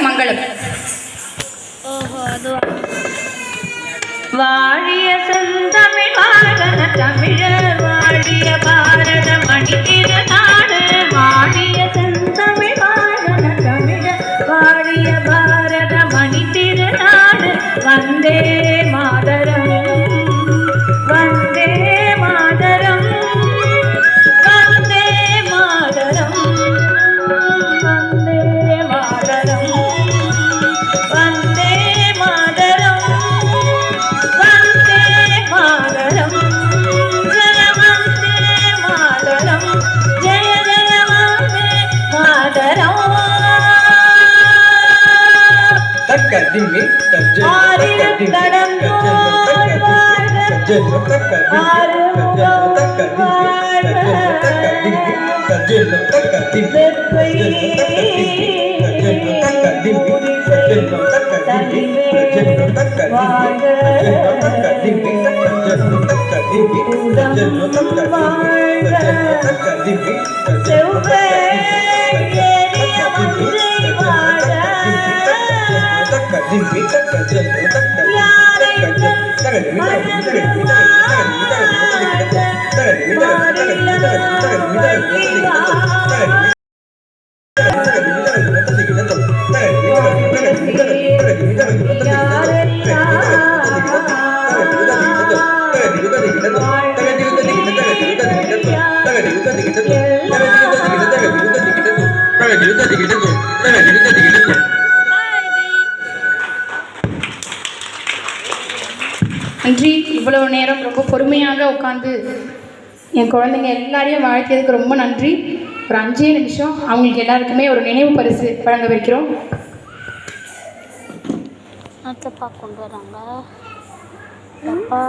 மங்களம். வாழிய செந்தமிழ் வாழன தமிழர் வாழிய பாரத மணி திருநாடு வாழிய செந்தமிழ் வாழன தமிழர் வாழிய பாரத மணி திருநாடு வந்தே மாதரம் வந்தே மாதரம் வந்தே மாதரம் நன்றி. இவ்வளவு நேரம் ரொம்ப பொறுமையாக உட்காந்து என் குழந்தைங்க எல்லாரையும் வாழ்த்தியதுக்கு ரொம்ப நன்றி. ஒரு 5 நிமிஷம் அவங்களுக்கு எல்லாருக்குமே ஒரு நினைவு பரிசு வழங்க வைக்கிறோம். கொண்டு வராங்க.